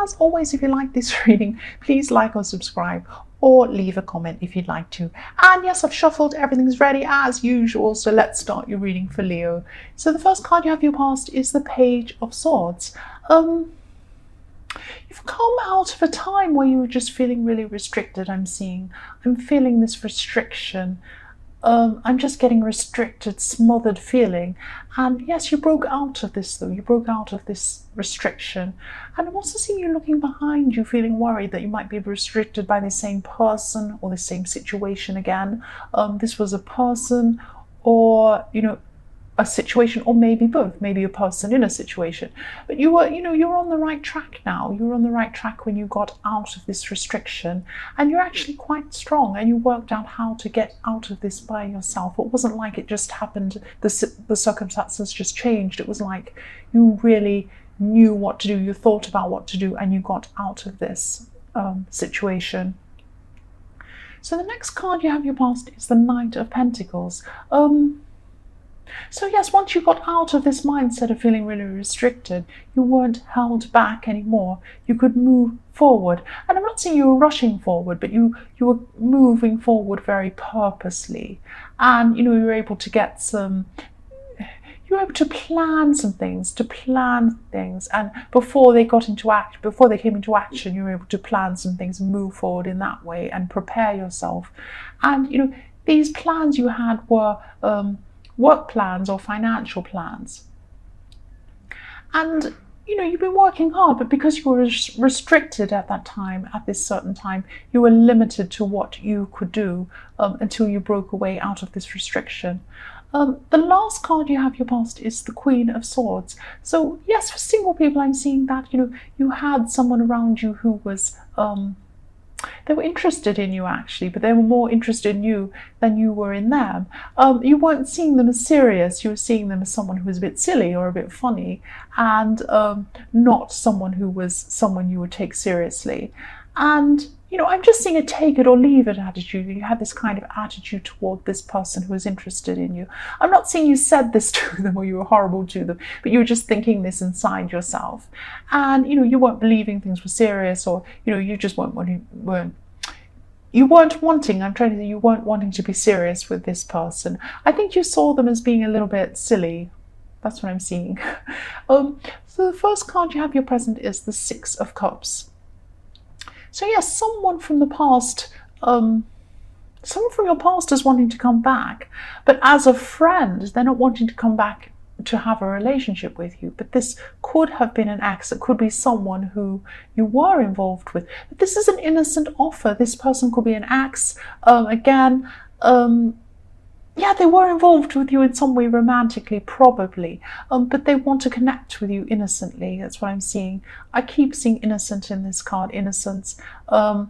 as always, if you like this reading, please like or subscribe, or leave a comment if you'd like to. And yes, I've shuffled, everything's ready as usual, so let's start your reading for Leo. So the first card you have your past is the Page of Swords. You've come out of a time where you were just feeling really restricted. I'm feeling this restriction. I'm just getting restricted, smothered feeling. And yes, you broke out of this though. You broke out of this restriction. And I'm also seeing you looking behind you, feeling worried that you might be restricted by the same person or the same situation again. This was a person, or, a situation, or maybe both, maybe a person in a situation. But you're on the right track now. You're on the right track when you got out of this restriction, and you're actually quite strong, and you worked out how to get out of this by yourself. It wasn't like it just happened, the circumstances just changed. It was like you really knew what to do, you thought about what to do, and you got out of this situation. So the next card you have your past is the Knight of Pentacles. So yes, once you got out of this mindset of feeling really restricted, you weren't held back anymore. You could move forward. And I'm not saying you were rushing forward, but you were moving forward very purposely. And, you were able to plan some things, and before they came into action, you were able to plan some things and move forward in that way and prepare yourself. And, these plans you had were work plans or financial plans. And, you've been working hard, but because you were restricted at that time, at this certain time, you were limited to what you could do until you broke away out of this restriction. The last card you have your past is the Queen of Swords. So yes, for single people, I'm seeing that, you had someone around you who was, they were interested in you actually, but they were more interested in you than you were in them. You weren't seeing them as serious, you were seeing them as someone who was a bit silly or a bit funny, and not someone who was someone you would take seriously. And, I'm just seeing a take it or leave it attitude. You had this kind of attitude toward this person who was interested in you. I'm not saying you said this to them or you were horrible to them, but you were just thinking this inside yourself. And, you weren't believing things were serious, or, you just weren't wanting to be serious with this person. I think you saw them as being a little bit silly. That's what I'm seeing. So the first card you have your present is the Six of Cups. So yes, someone from the past, someone from your past is wanting to come back, but as a friend, they're not wanting to come back to have a relationship with you. But this could have been an ex. It could be someone who you were involved with. But this is an innocent offer. This person could be an ex. Yeah, they were involved with you in some way romantically, probably, but they want to connect with you innocently. That's what I'm seeing. I keep seeing innocent in this card, innocence. You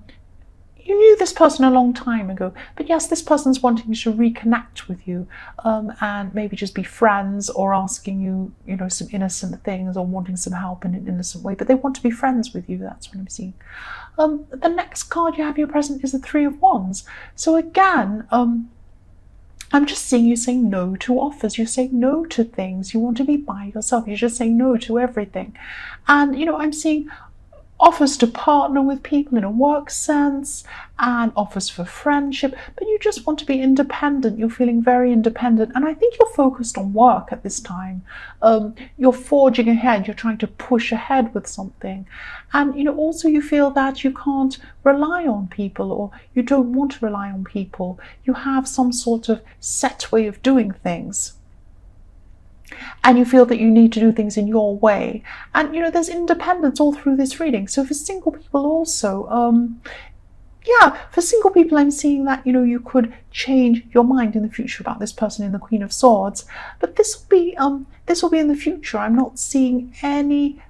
knew this person a long time ago, but yes, this person's wanting to reconnect with you, and maybe just be friends, or asking you, some innocent things, or wanting some help in an innocent way, but they want to be friends with you. That's what I'm seeing. The next card you have your present is the Three of Wands. So again, I'm just seeing you saying no to offers. You're saying no to things. You want to be by yourself. You're just saying no to everything. And, I'm seeing offers to partner with people in a work sense, and offers for friendship, but you just want to be independent. You're feeling very independent, and I think you're focused on work at this time. You're forging ahead, you're trying to push ahead with something, and also you feel that you can't rely on people, or you don't want to rely on people. You have some sort of set way of doing things, and you feel that you need to do things in your way. And there's independence all through this reading. So for single people also, for single people, I'm seeing that you could change your mind in the future about this person in the Queen of Swords, but this will be in the future. I'm not seeing any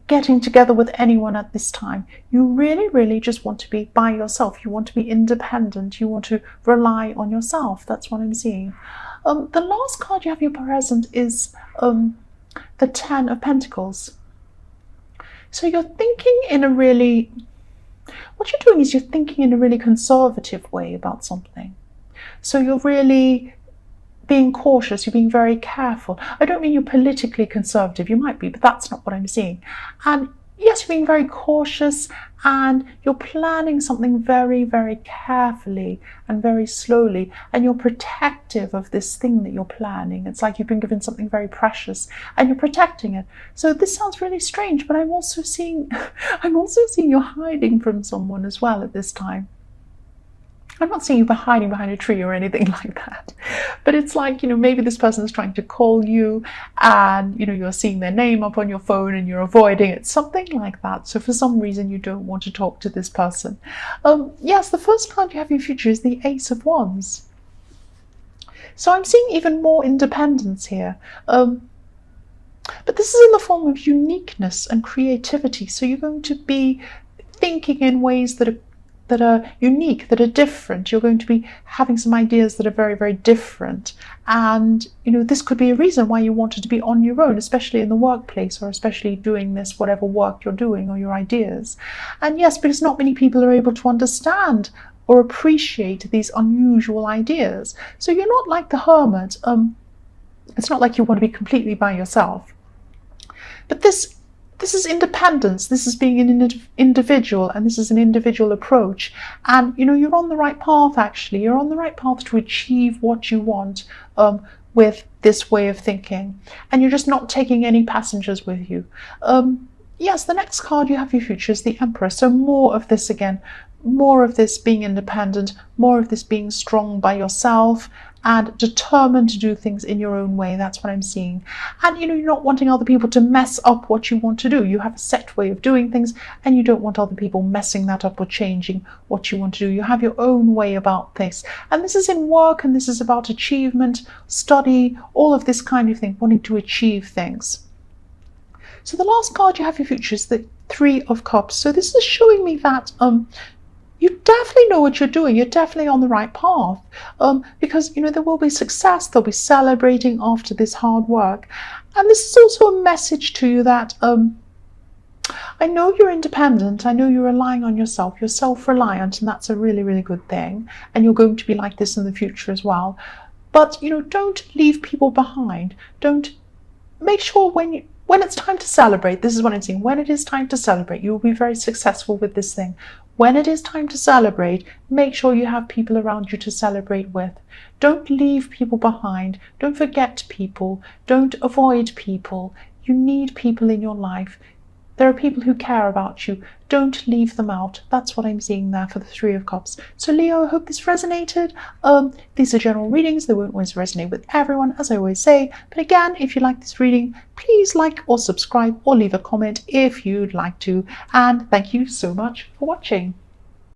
getting together with anyone at this time. You really just want to be by yourself. You want to be independent. You want to rely on yourself. That's what I'm seeing. The last card you have your present is the Ten of Pentacles. So you're thinking in a really, what you're doing is you're thinking in a really conservative way about something. So you're really being cautious, you're being very careful. I don't mean you're politically conservative, you might be, but that's not what I'm seeing. And yes, you're being very cautious and you're planning something very, very carefully and very slowly, and you're protective of this thing that you're planning. It's like you've been given something very precious and you're protecting it. So this sounds really strange, but I'm also seeing you're hiding from someone as well at this time. I'm not seeing you hiding behind a tree or anything like that, but it's like, maybe this person is trying to call you and, you're seeing their name up on your phone and you're avoiding it, something like that. So for some reason, you don't want to talk to this person. Yes, the first card you have in your future is the Ace of Wands. So I'm seeing even more independence here. But this is in the form of uniqueness and creativity. So you're going to be thinking in ways that are unique, that are different. You're going to be having some ideas that are very, very different. And, this could be a reason why you wanted to be on your own, especially in the workplace, or especially doing this, whatever work you're doing, or your ideas. And yes, because not many people are able to understand or appreciate these unusual ideas. So you're not like the hermit. It's not like you want to be completely by yourself. But this is independence. This is being an individual, and this is an individual approach. And, you're on the right path, actually. You're on the right path to achieve what you want with this way of thinking. And you're just not taking any passengers with you. Yes, the next card you have for your future is the Emperor. So more of this again. More of this being independent. More of this being strong by yourself and determined to do things in your own way. That's what I'm seeing. And you're not wanting other people to mess up what you want to do. You have a set way of doing things and you don't want other people messing that up or changing what you want to do. You have your own way about this. And this is in work, and this is about achievement, study, all of this kind of thing, wanting to achieve things. So the last card you have for your future is the Three of Cups. So this is showing me that you definitely know what you're doing. You're definitely on the right path, because there will be success. They'll be celebrating after this hard work. And this is also a message to you that I know you're independent. I know you're relying on yourself. You're self-reliant, and that's a really, really good thing. And you're going to be like this in the future as well. But don't leave people behind. Don't make sure when it's time to celebrate. This is what I'm seeing. When it is time to celebrate, you will be very successful with this thing. When it is time to celebrate, make sure you have people around you to celebrate with. Don't leave people behind. Don't forget people. Don't avoid people. You need people in your life. There are people who care about you. Don't leave them out. That's what I'm seeing there for the Three of Cups. So Leo, I hope this resonated. These are general readings. They won't always resonate with everyone, as I always say. But again, if you like this reading, please like or subscribe or leave a comment if you'd like to. And thank you so much for watching.